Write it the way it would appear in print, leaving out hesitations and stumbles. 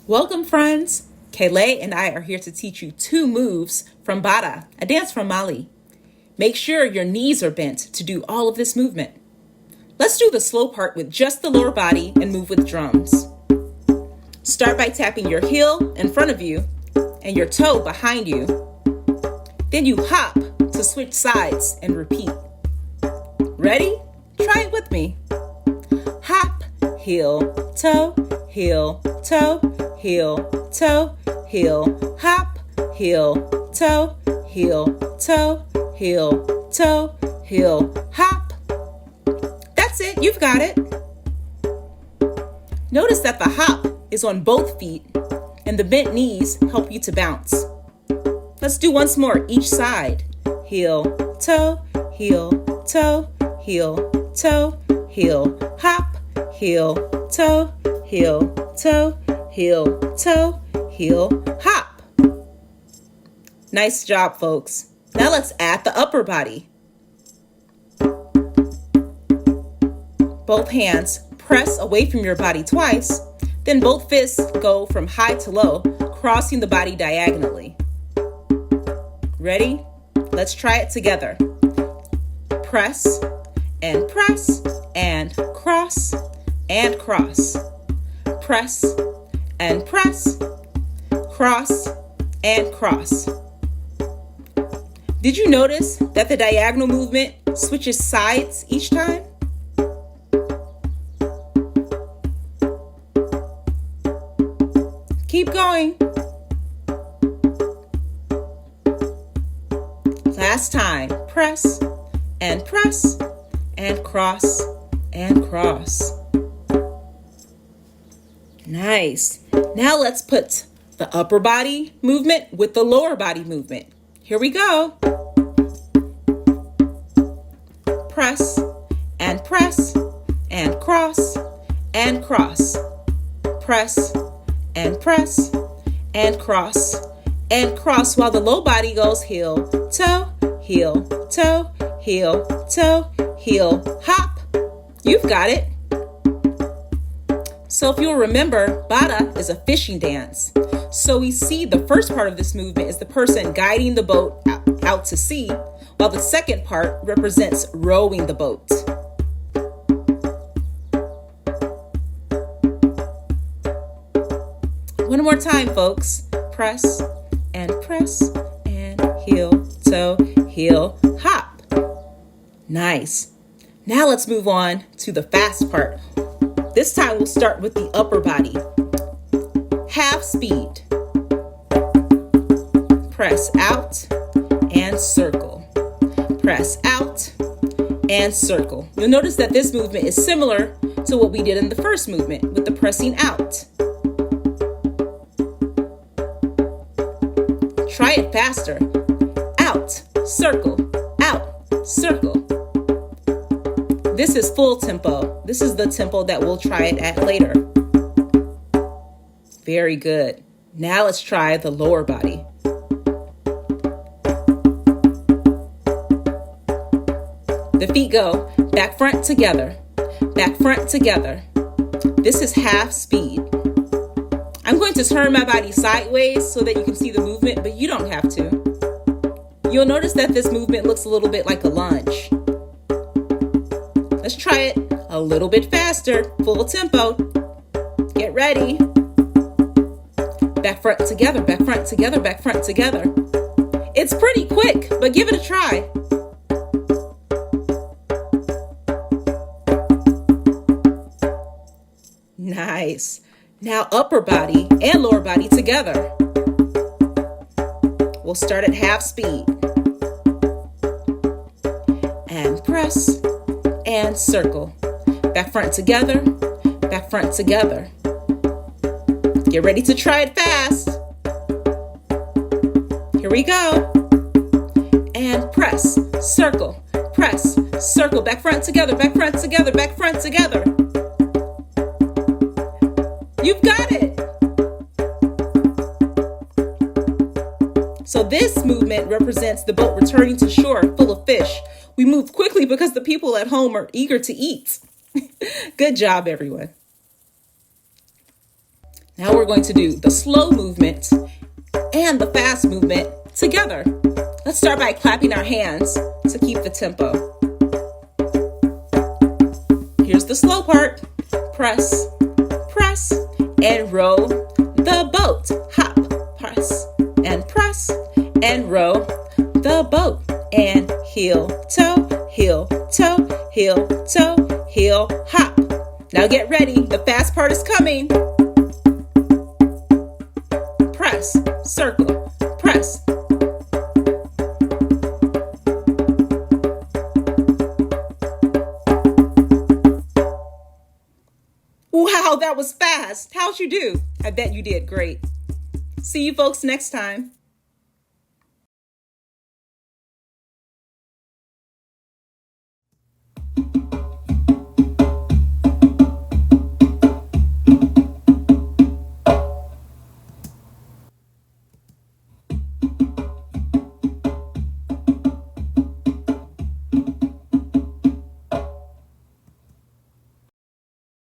Welcome, friends. Kaylee and I are here to teach you 2 moves from Bara, a dance from Mali. Make sure your knees are bent to do all of this movement. Let's do the slow part with just the lower body and move with drums. Start by tapping your heel in front of you and your toe behind you. Then you hop to switch sides and repeat. Ready? Try it with me. Hop, heel, toe, heel, toe, heel, toe, heel, hop, heel, toe, heel, toe, heel, toe, heel, hop. That's it, you've got it. Notice that the hop is on both feet and the bent knees help you to bounce. Let's do once more each side. Heel, toe, heel, toe, heel, toe, heel, hop, heel, toe, heel, toe, heel, toe, heel, hop. Nice job, folks. Now let's add the upper body. Both hands press away from your body twice, then both fists go from high to low, crossing the body diagonally. Ready? Let's try it together. Press and cross and cross. Press and press, cross and cross. Did you notice that the diagonal movement switches sides each time? Keep going. Last time, press and cross and cross. Nice. Now let's put the upper body movement with the lower body movement. Here we go. Press and cross and cross. Press and press and cross while the low body goes heel, toe, heel, toe, heel, toe, heel, hop. You've got it. So if you'll remember, Bara is a fishing dance. So we see the first part of this movement is the person guiding the boat out to sea, while the second part represents rowing the boat. One more time, folks. Press and heel, toe, heel, hop. Nice. Now let's move on to the fast part. This time we'll start with the upper body. Half speed. Press out and circle. Press out and circle. You'll notice that this movement is similar to what we did in the first movement with the pressing out. Try it faster. Out, circle, out, circle. This is full tempo. This is the tempo that we'll try it at later. Very good. Now let's try the lower body. The feet go back, front, together. Back, front, together. This is half speed. I'm going to turn my body sideways so that you can see the movement, but you don't have to. You'll notice that this movement looks a little bit like a lunge. Let's try it a little bit faster, full tempo. Get ready. Back, front, together, back, front, together, back, front, together. It's pretty quick, but give it a try. Nice. Now upper body and lower body together. We'll start at half speed. And press and circle. Back, front, together. Back, front, together. Get ready to try it fast. Here we go. And press, circle, press, circle, back front together, back front together, back front together. You've got it. So this movement represents the boat returning to shore full of fish. We move quickly because the people at home are eager to eat. Good job, everyone. Now we're going to do the slow movement and the fast movement together. Let's start by clapping our hands to keep the tempo. Here's the slow part. Press, press, and row the boat. Hop, press, and row the boat. And heel, toe, heel, toe, heel, toe, heel, hop. Now get ready. The fast part is coming. Press, circle, press. Wow, that was fast. How'd you do? I bet you did great. See you folks next time.